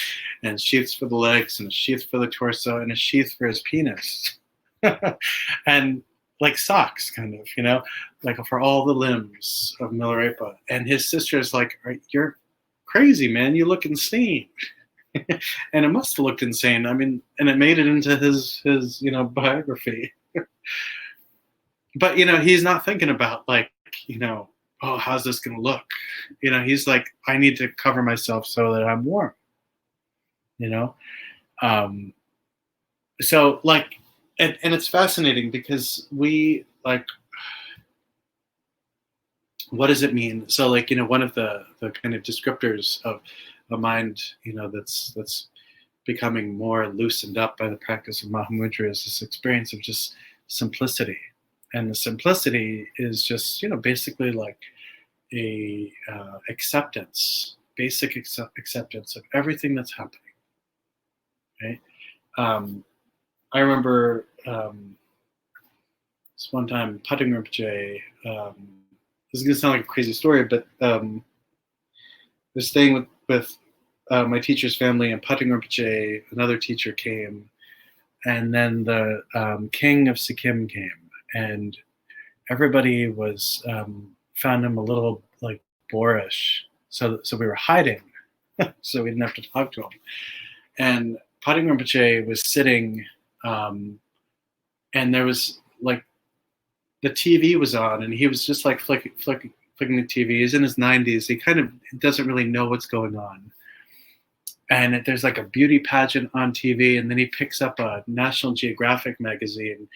and sheaths for the legs, and a sheath for the torso, and a sheath for his penis. And like socks, kind of, like for all the limbs of Milarepa. And his sister's like, "You're crazy, man. You look insane." And it must have looked insane. I mean, and it made it into his biography. But he's not thinking about like, oh, how's this gonna look? He's like, I need to cover myself so that I'm warm. So like, and it's fascinating because we like, what does it mean? So like, one of the kind of descriptors of a mind, that's becoming more loosened up by the practice of Mahamudra is this experience of just simplicity. And the simplicity is just, basically like a acceptance, basic acceptance of everything that's happening. Right? I remember this one time, Putting Rinpoche, this is going to sound like a crazy story, but was staying with my teacher's family, and Putting Rinpoche, another teacher, came, and then the king of Sikkim came, and everybody was found him a little like boorish, so we were hiding, so we didn't have to talk to him. And Putting Rinpoche was sitting, and there was like the TV was on, and he was just like flicking the TV. He's in his 90s. He kind of doesn't really know what's going on. And there's like a beauty pageant on TV, and then he picks up a National Geographic magazine,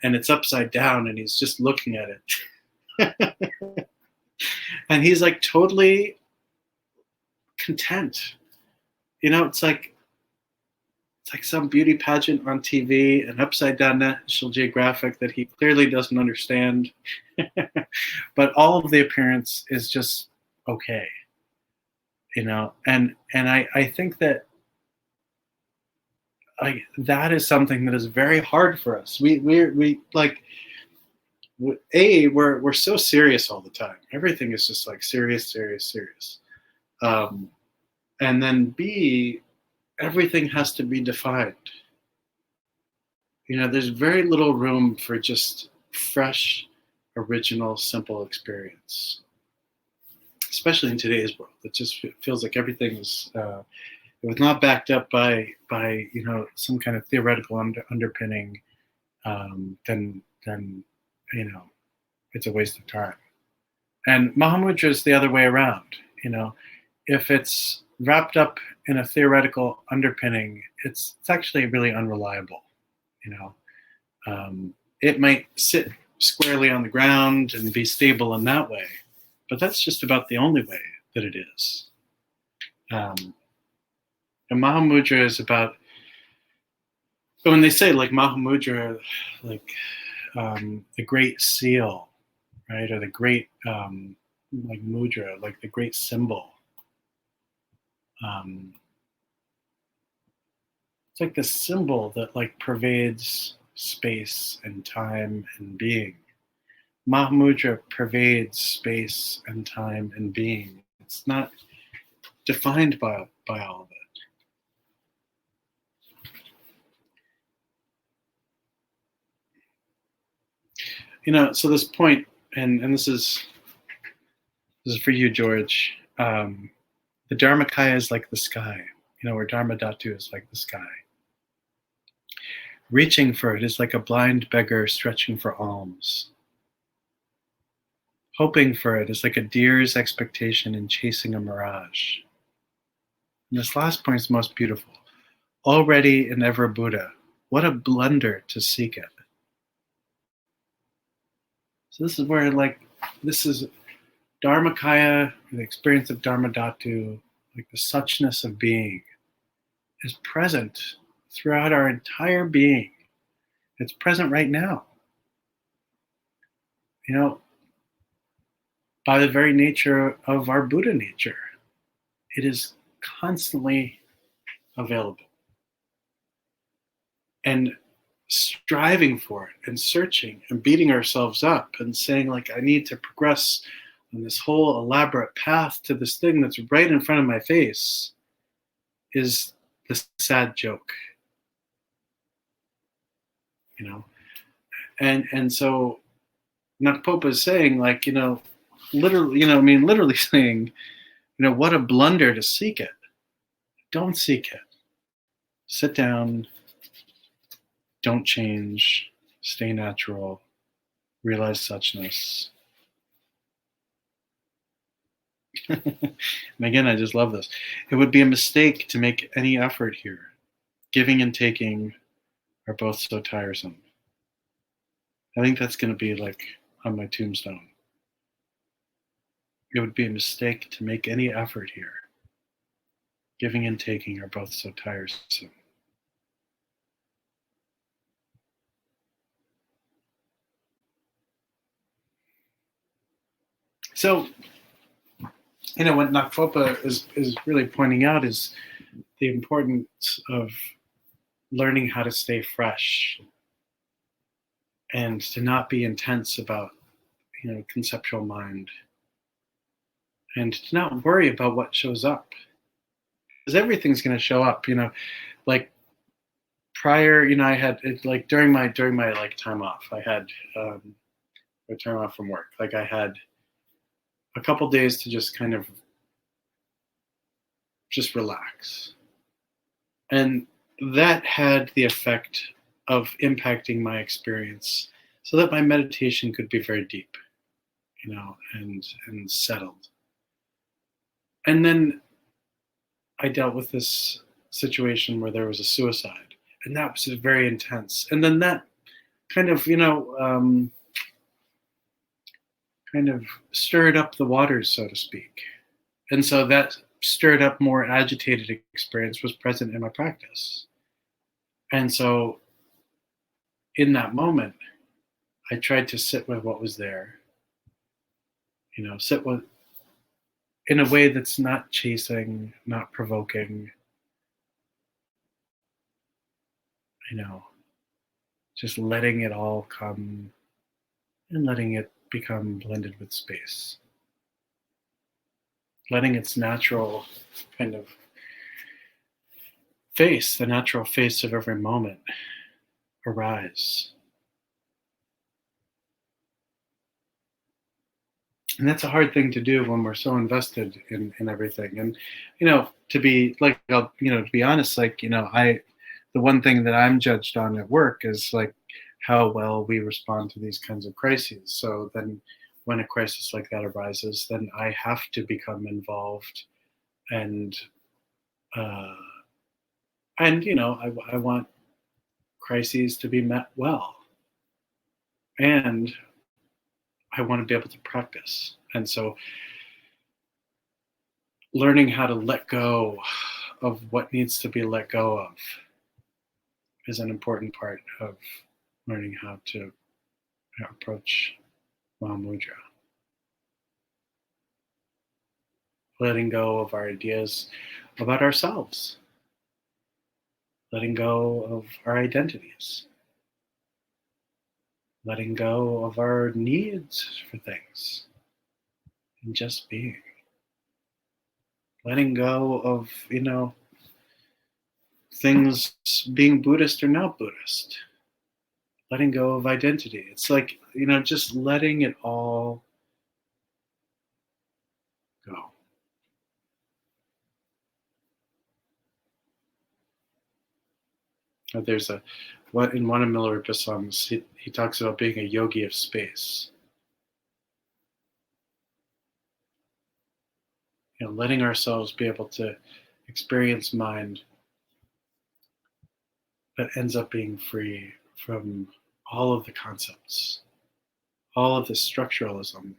and it's upside down, and he's just looking at it. And he's like totally content. It's like some beauty pageant on TV, an upside down National Geographic that he clearly doesn't understand. But all of the appearance is just okay. And I think that that is something that is very hard for us. We like, we're so serious all the time. Everything is just like serious. And then B, everything has to be defined. There's very little room for just fresh, original, simple experience, especially in today's world. It just feels like everything is, it was not backed up by some kind of theoretical underpinning, then it's a waste of time. And Mahamudra is the other way around. If it's wrapped up in a theoretical underpinning, it's actually really unreliable. It might sit squarely on the ground and be stable in that way, but that's just about the only way that it is. And Mahamudra is about, but when they say like Mahamudra, like the great seal, right, or the great like mudra, like the great symbol. It's like the symbol that like pervades space and time and being. Mahamudra pervades space and time and being. It's not defined by all of it. So this point, and this is for you, George. The Dharmakaya is like the sky, where Dharma Dhatu is like the sky. Reaching for it is like a blind beggar stretching for alms. Hoping for it is like a deer's expectation in chasing a mirage. And this last point is most beautiful. Already and ever Buddha, what a blunder to seek it. So this is where, this is Dharmakaya, the experience of Dharma Dhatu, like the suchness of being, is present throughout our entire being. It's present right now. By the very nature of our Buddha nature, it is constantly available. And striving for it and searching and beating ourselves up and saying, I need to progress on this whole elaborate path to this thing that's right in front of my face is the sad joke. And so Nakpopa is saying, literally saying, what a blunder to seek it. Don't seek it. Sit down. Don't change. Stay natural. Realize suchness. And again, I just love this. It would be a mistake to make any effort here. Giving and taking are both so tiresome. I think that's going to be on my tombstone. It would be a mistake to make any effort here. Giving and taking are both so tiresome. So, what Nakpopa is really pointing out is the importance of learning how to stay fresh and to not be intense about, conceptual mind, and to not worry about what shows up, because everything's going to show up. Prior, I had during my time off, I had a time off from work. I had a couple days to just kind of just relax, and that had the effect of impacting my experience so that my meditation could be very deep, and settled. And then I dealt with this situation where there was a suicide, and that was very intense. And then that kind of, kind of stirred up the waters, so to speak. And so that stirred up more agitated experience was present in my practice. And so in that moment, I tried to sit with what was there, sit with, in a way that's not chasing, not provoking, just letting it all come and letting it become blended with space. Letting its natural kind of face, the natural face of every moment, arise. And that's a hard thing to do when we're so invested in everything. And, to be to be honest, the one thing that I'm judged on at work is how well we respond to these kinds of crises. So then when a crisis like that arises, then I have to become involved and I want crises to be met well. And I want to be able to practice. And so learning how to let go of what needs to be let go of is an important part of learning how to approach Mahamudra. Letting go of our ideas about ourselves. Letting go of our identities. Letting go of our needs for things. And just being. letting go of, things being Buddhist or not Buddhist, letting go of identity. It's like, just letting it all go. There's in one of Milarepa's songs, he talks about being a yogi of space. Letting ourselves be able to experience mind that ends up being free from all of the concepts, all of the structuralism.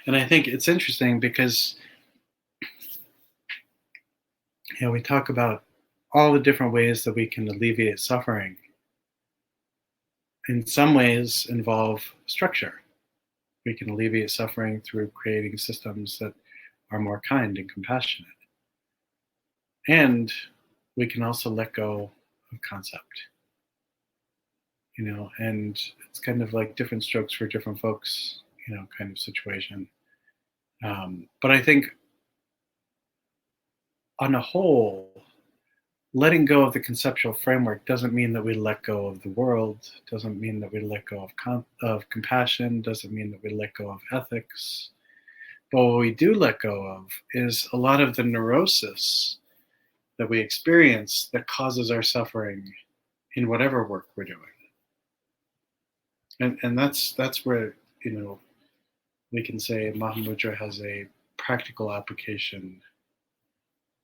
And I think it's interesting because, we talk about all the different ways that we can alleviate suffering. In some ways involve structure. We can alleviate suffering through creating systems that are more kind and compassionate. And we can also let go of concept. And it's kind of like different strokes for different folks, kind of situation. But I think on a whole, letting go of the conceptual framework doesn't mean that we let go of the world, doesn't mean that we let go of compassion, doesn't mean that we let go of ethics. But what we do let go of is a lot of the neurosis that we experience that causes our suffering in whatever work we're doing. And that's where, we can say Mahamudra has a practical application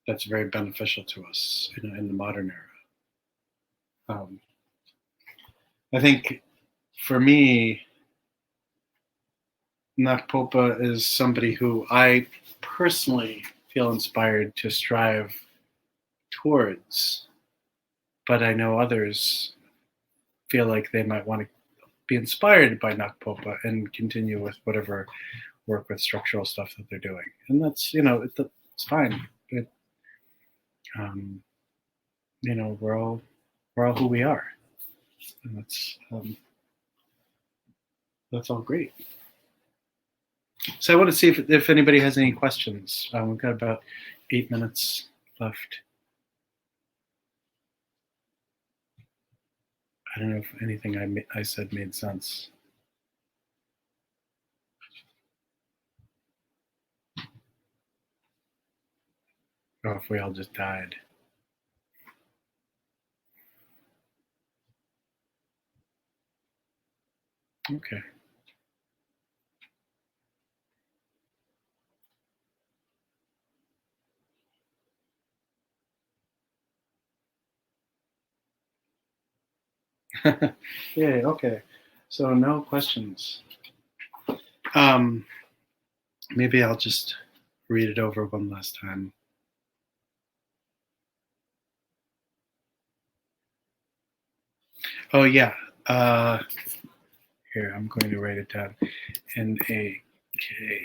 that's very beneficial to us in the modern era. I think for me, Nakpopa is somebody who I personally feel inspired to strive towards, but I know others feel like they might want to be inspired by Nakpopa and continue with whatever work with structural stuff that they're doing. And that's, it's fine. We're all who we are, and that's all great. So I want to see if anybody has any questions. We've got about 8 minutes left. I don't know if anything I said made sense. Or if we all just died. Okay. Yay, okay. So no questions. Maybe I'll just read it over one last time. Oh yeah. Here, I'm going to write it down. N-A-K.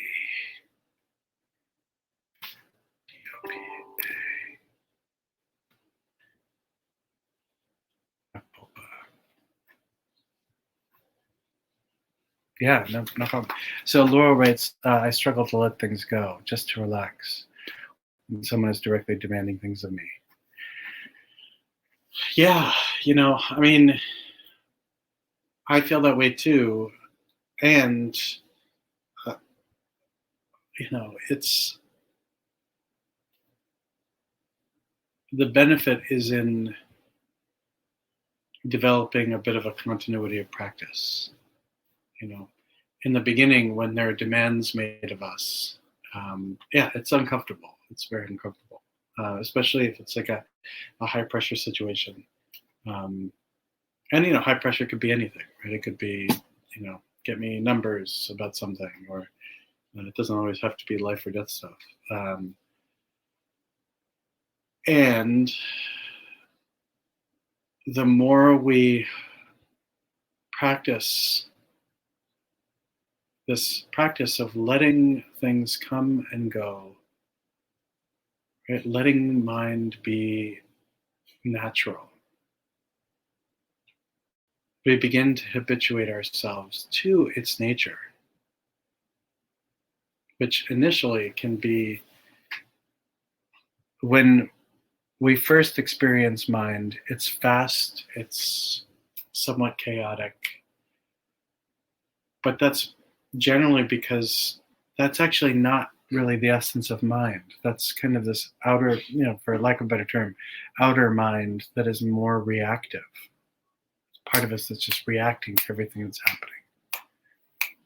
Yeah, no problem. So Laura writes, I struggle to let things go, just to relax. When someone is directly demanding things of me. Yeah, I mean, I feel that way too. And, it's, the benefit is in developing a bit of a continuity of practice. In the beginning, when there are demands made of us, it's uncomfortable. It's very uncomfortable, especially if it's like a high pressure situation. And high pressure could be anything, right? It could be, get me numbers about something, or it doesn't always have to be life or death stuff. And the more we practice this practice of letting things come and go, right? Letting mind be natural, we begin to habituate ourselves to its nature, which initially can be when we first experience mind, it's fast, it's somewhat chaotic, but that's generally because that's actually not really the essence of mind. That's kind of this outer, for lack of a better term, outer mind that is more reactive. Part of us that's just reacting to everything that's happening.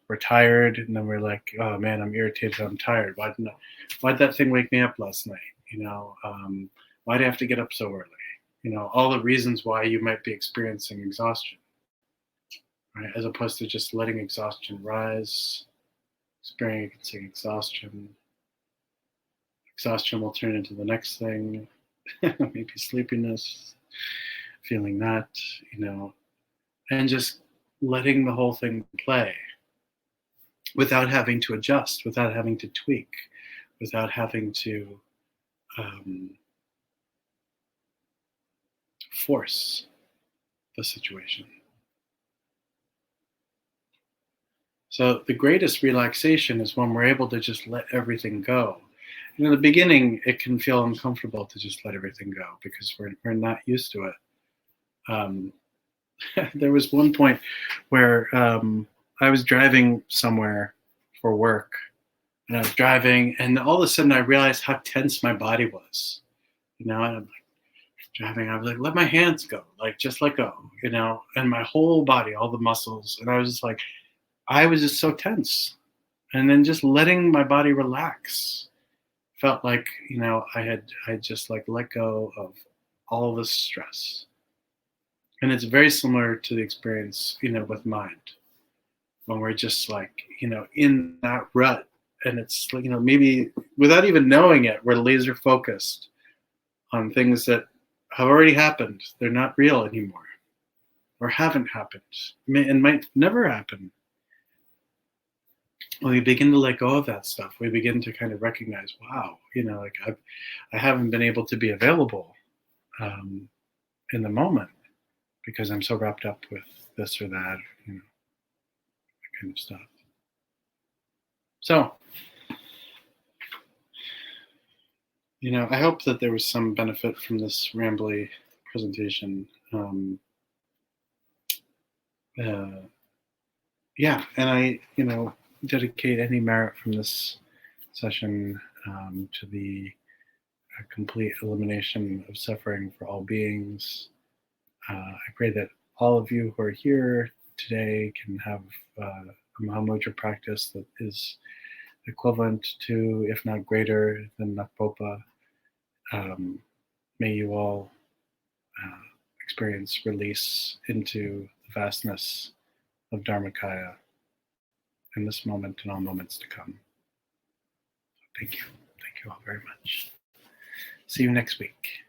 We're tired, and then we're like, "Oh man, I'm irritated. I'm tired. Why'd that thing wake me up last night? Why'd I have to get up so early? All the reasons why you might be experiencing exhaustion, right? As opposed to just letting exhaustion rise, experiencing exhaustion. Exhaustion will turn into the next thing, maybe sleepiness, feeling that, and just letting the whole thing play without having to adjust, without having to tweak, without having to force the situation. So the greatest relaxation is when we're able to just let everything go. And in the beginning, it can feel uncomfortable to just let everything go because we're not used to it. There was one point where I was driving somewhere for work, and I was driving, and all of a sudden I realized how tense my body was. And I'm like driving, I was like, let my hands go, like just let go, and my whole body, all the muscles, and I was just like, I was just so tense. And then just letting my body relax felt like, I just like let go of all this stress. And it's very similar to the experience, with mind, when we're just like, in that rut, and it's like, maybe without even knowing it, we're laser focused on things that have already happened. They're not real anymore, or haven't happened, and might never happen. When we begin to let go of that stuff, we begin to kind of recognize, wow, like I haven't been able to be available in the moment because I'm so wrapped up with this or that, that kind of stuff. So, I hope that there was some benefit from this rambly presentation. Yeah, and I, dedicate any merit from this session to the complete elimination of suffering for all beings. I pray that all of you who are here today can have a Mahamudra practice that is equivalent to, if not greater than, Nakpopa. May you all experience release into the vastness of Dharmakaya in this moment and all moments to come. Thank you. Thank you all very much. See you next week.